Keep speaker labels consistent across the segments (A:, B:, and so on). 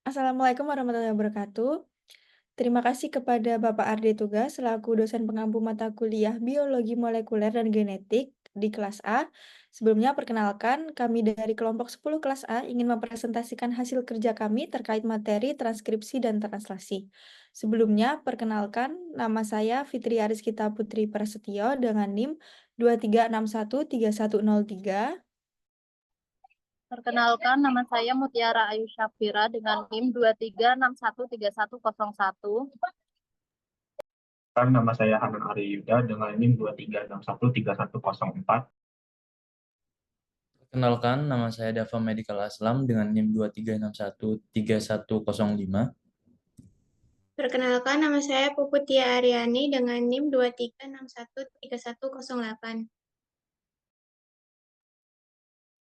A: Assalamualaikum warahmatullahi wabarakatuh. Terima kasih kepada Bapak Arde Tugas selaku dosen pengampu mata kuliah Biologi Molekuler dan Genetik di kelas A. Sebelumnya perkenalkan, kami dari kelompok 10 kelas A ingin mempresentasikan hasil kerja kami terkait materi transkripsi dan translasi. Sebelumnya, perkenalkan, nama saya Fitri Ariskita Putri Prasetyo dengan NIM 23613103.
B: Perkenalkan, nama saya Mutiara Ayu Syafira dengan NIM 23613101.
C: Nama saya Hanan Ari Yuda dengan NIM 23613104.
D: Perkenalkan, nama saya Dava Medical Aslam dengan NIM 23613105.
E: Perkenalkan, nama saya Puputia Aryani dengan NIM 23613108.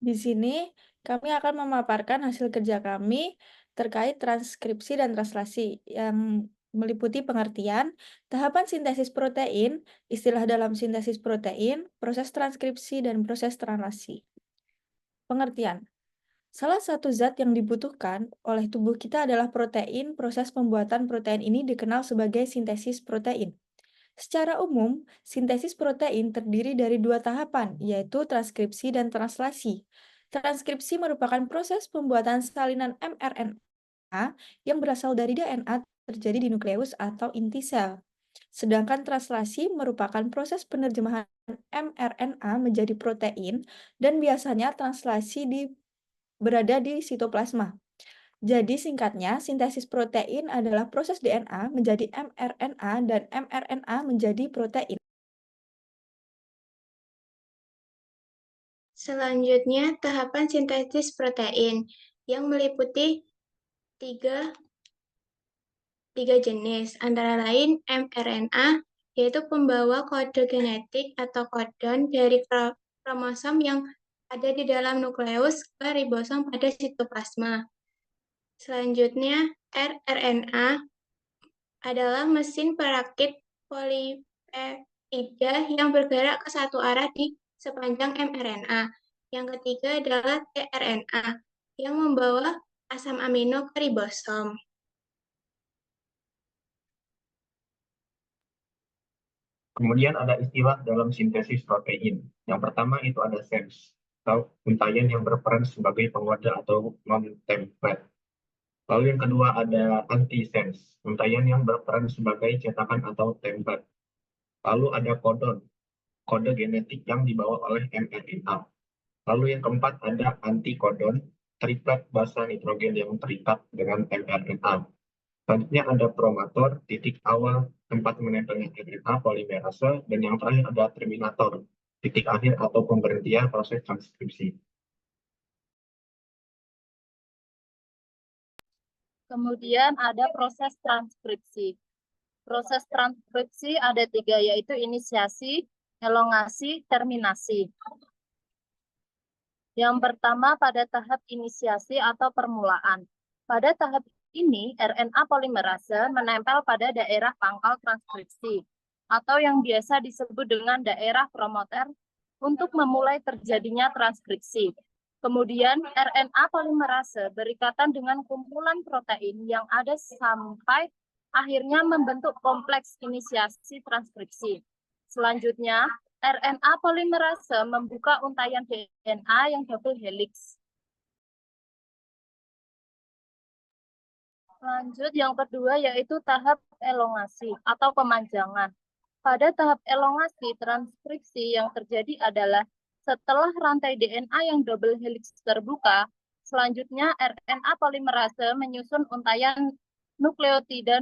A: Di sini kami akan memaparkan hasil kerja kami terkait transkripsi dan translasi yang meliputi pengertian, tahapan sintesis protein, istilah dalam sintesis protein, proses transkripsi, dan proses translasi. Pengertian. Salah satu zat yang dibutuhkan oleh tubuh kita adalah protein. Proses pembuatan protein ini dikenal sebagai sintesis protein. Secara umum, sintesis protein terdiri dari dua tahapan, yaitu transkripsi dan translasi. Transkripsi merupakan proses pembuatan salinan mRNA yang berasal dari DNA terjadi di nukleus atau inti sel. Sedangkan translasi merupakan proses penerjemahan mRNA menjadi protein dan biasanya translasi berada di sitoplasma. Jadi singkatnya, sintesis protein adalah proses DNA menjadi mRNA dan mRNA menjadi protein.
E: Selanjutnya, tahapan sintesis protein yang meliputi tiga jenis, antara lain mRNA, yaitu pembawa kode genetik atau kodon dari kromosom yang ada di dalam nukleus ke ribosom pada sitoplasma. Selanjutnya, rRNA adalah mesin perakit polipeptida yang bergerak ke satu arah di sepanjang mRNA. Yang ketiga adalah tRNA yang membawa asam amino ke ribosom.
C: Kemudian ada istilah dalam sintesis protein. Yang pertama itu ada sense, atau untayan yang berperan sebagai pengoda atau non-template. Lalu yang kedua ada antisense, untayan yang berperan sebagai cetakan atau template. Lalu ada codon, kode genetik yang dibawa oleh mRNA. Lalu yang keempat ada antikodon, triplet basa nitrogen yang terikat dengan mRNA. Selanjutnya ada promotor, titik awal tempat menempelnya RNA polimerase, dan yang terakhir ada terminator, titik akhir atau pemberhentian proses transkripsi.
B: Kemudian ada proses transkripsi. Proses transkripsi ada tiga, yaitu inisiasi, elongasi, terminasi. Yang pertama pada tahap inisiasi atau permulaan. Pada tahap ini, RNA polimerase menempel pada daerah pangkal transkripsi, atau yang biasa disebut dengan daerah promoter untuk memulai terjadinya transkripsi. Kemudian, RNA polimerase berikatan dengan kumpulan protein yang ada sampai akhirnya membentuk kompleks inisiasi transkripsi. Selanjutnya, RNA polimerase membuka untayan DNA yang double helix. Lanjut, yang kedua yaitu tahap elongasi atau pemanjangan. Pada tahap elongasi, transkripsi yang terjadi adalah setelah rantai DNA yang double helix terbuka, selanjutnya RNA polimerase menyusun untayan nukleotida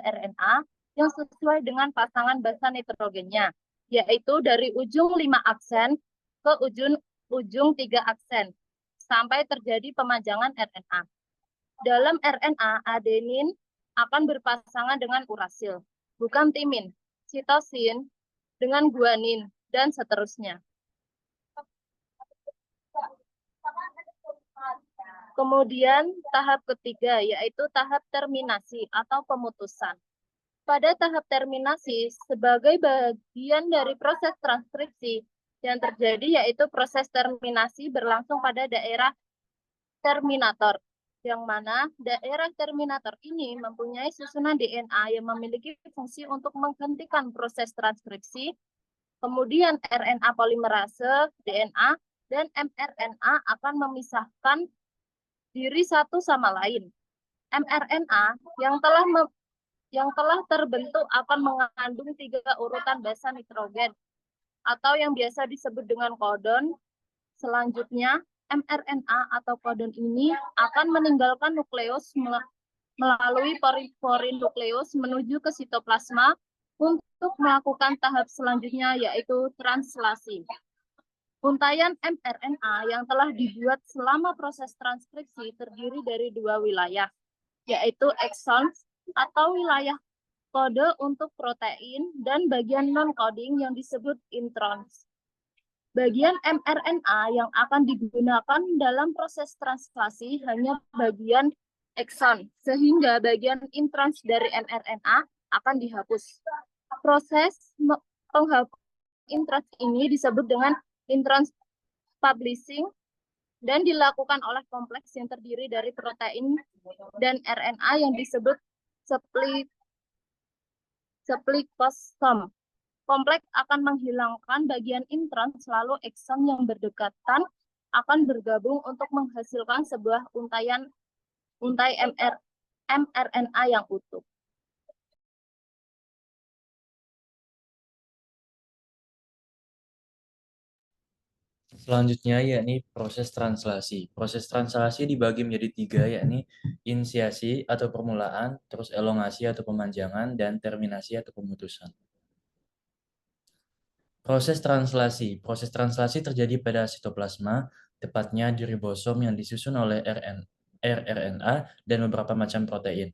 B: RNA yang sesuai dengan pasangan basa nitrogennya, yaitu dari ujung 5 aksen ke ujung 3 aksen, sampai terjadi pemanjangan RNA. Dalam RNA, adenin akan berpasangan dengan urasil, bukan timin, sitosin dengan guanin, dan seterusnya. Kemudian tahap ketiga yaitu tahap terminasi atau pemutusan. Pada tahap terminasi, sebagai bagian dari proses transkripsi yang terjadi yaitu proses terminasi berlangsung pada daerah terminator, yang mana daerah terminator ini mempunyai susunan DNA yang memiliki fungsi untuk menghentikan proses transkripsi, kemudian RNA polimerase, DNA, dan mRNA akan memisahkan diri satu sama lain. mRNA yang telah terbentuk akan mengandung 3 urutan basa nitrogen atau yang biasa disebut dengan kodon. Selanjutnya, mRNA atau kodon ini akan meninggalkan nukleus melalui pori-pori nukleus menuju ke sitoplasma untuk melakukan tahap selanjutnya, yaitu translasi. Untaian mRNA yang telah dibuat selama proses transkripsi terdiri dari 2 wilayah, yaitu exon atau wilayah kode untuk protein dan bagian non-coding yang disebut introns. Bagian mRNA yang akan digunakan dalam proses translasi hanya bagian exon, sehingga bagian introns dari mRNA akan dihapus. Proses penghapus introns ini disebut dengan introns publishing dan dilakukan oleh kompleks yang terdiri dari protein dan RNA yang disebut splicosom. Kompleks akan menghilangkan bagian intron, selalu ekson yang berdekatan akan bergabung untuk menghasilkan sebuah untai mRNA yang utuh.
D: Selanjutnya yakni proses translasi. Proses translasi dibagi menjadi 3, yakni inisiasi atau permulaan, terus elongasi atau pemanjangan, dan terminasi atau pemutusan. Proses translasi. Proses translasi terjadi pada sitoplasma, tepatnya di ribosom yang disusun oleh rRNA dan beberapa macam protein.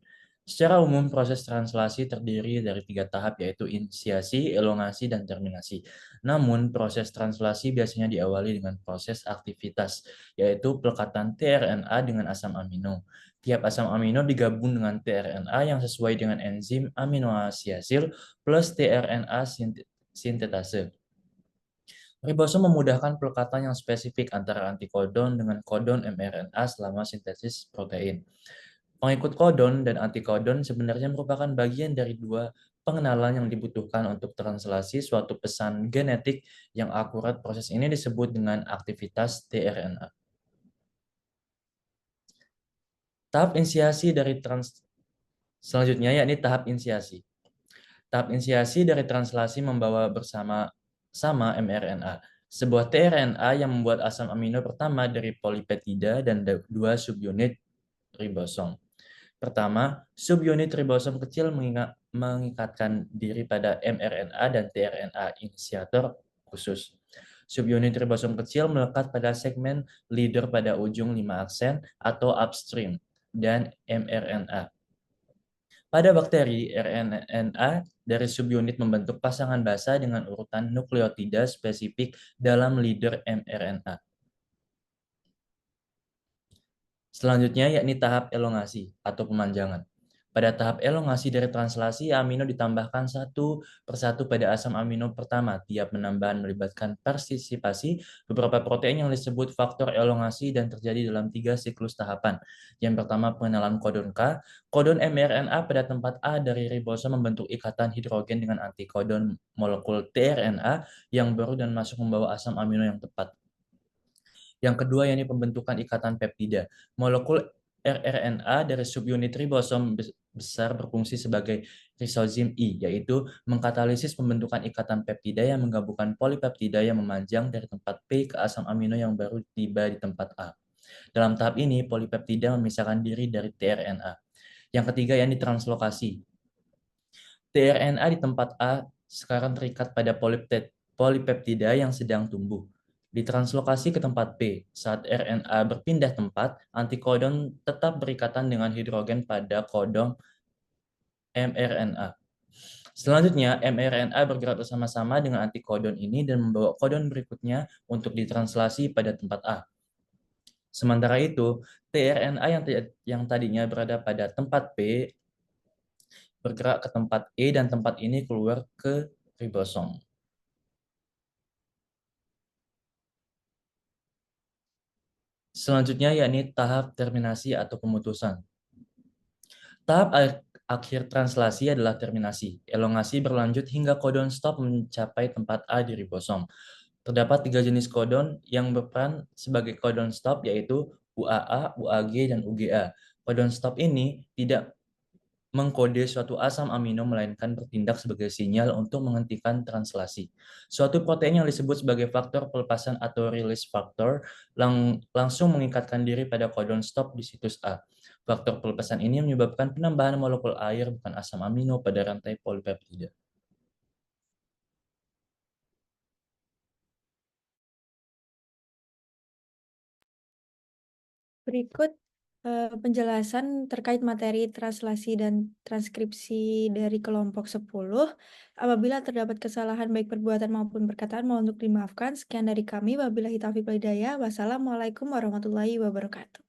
D: Secara umum, proses translasi terdiri dari 3 tahap, yaitu inisiasi, elongasi, dan terminasi. Namun, proses translasi biasanya diawali dengan proses aktivitas, yaitu pelekatan tRNA dengan asam amino. Tiap asam amino digabung dengan tRNA yang sesuai dengan enzim aminoasiasil plus tRNA sintetase. Ribosom memudahkan pelekatan yang spesifik antara antikodon dengan kodon mRNA selama sintesis protein. Pengikut kodon dan antikodon sebenarnya merupakan bagian dari 2 pengenalan yang dibutuhkan untuk translasi suatu pesan genetik yang akurat. Proses ini disebut dengan aktivitas tRNA. Tahap inisiasi dari selanjutnya yakni tahap inisiasi. Tahap inisiasi dari translasi membawa bersama-sama mRNA, sebuah tRNA yang membuat asam amino pertama dari polipeptida dan 2 subunit ribosom. Pertama, subunit ribosom kecil mengikatkan diri pada mRNA dan tRNA inisiator khusus. Subunit ribosom kecil melekat pada segmen leader pada ujung 5 aksen atau upstream dan mRNA. Pada bakteri, RNA dari subunit membentuk pasangan basa dengan urutan nukleotida spesifik dalam leader mRNA. Selanjutnya yakni tahap elongasi atau pemanjangan. Pada tahap elongasi dari translasi, amino ditambahkan satu persatu pada asam amino pertama. Tiap penambahan melibatkan partisipasi beberapa protein yang disebut faktor elongasi dan terjadi dalam 3 siklus tahapan. Yang pertama, pengenalan kodon K. Kodon mRNA pada tempat A dari ribosom membentuk ikatan hidrogen dengan antikodon molekul tRNA yang baru dan masuk membawa asam amino yang tepat. Yang kedua, yakni pembentukan ikatan peptida. Molekul rRNA dari subunit ribosom besar berfungsi sebagai risozim I, yaitu mengkatalisis pembentukan ikatan peptida yang menggabungkan polipeptida yang memanjang dari tempat P ke asam amino yang baru tiba di tempat A. Dalam tahap ini, polipeptida memisahkan diri dari tRNA. Yang ketiga, yakni translokasi. tRNA di tempat A sekarang terikat pada polipeptida yang sedang tumbuh. Ditranslokasi ke tempat B. Saat RNA berpindah tempat, antikodon tetap berikatan dengan hidrogen pada kodon mRNA. Selanjutnya, mRNA bergerak bersama-sama dengan antikodon ini dan membawa kodon berikutnya untuk ditranslasi pada tempat A. Sementara itu, tRNA yang tadinya berada pada tempat B bergerak ke tempat E dan tempat ini keluar ke ribosom. Selanjutnya yakni tahap terminasi atau pemutusan. Tahap akhir translasi adalah terminasi. Elongasi berlanjut hingga codon stop mencapai tempat A di ribosom. Terdapat 3 jenis codon yang berperan sebagai codon stop, yaitu UAA, UAG, dan UGA. Codon stop ini tidak mengkode suatu asam amino melainkan bertindak sebagai sinyal untuk menghentikan translasi. Suatu protein yang disebut sebagai faktor pelepasan atau release factor langsung mengikatkan diri pada codon stop di situs A. Faktor pelepasan ini menyebabkan penambahan molekul air bukan asam amino pada rantai polipeptida.
A: Berikut penjelasan terkait materi translasi dan transkripsi dari kelompok 10. Apabila terdapat kesalahan baik perbuatan maupun perkataan, mohon untuk dimaafkan. Sekian dari kami. Wabillahi taufiq wal hidayah. Wassalamualaikum warahmatullahi wabarakatuh.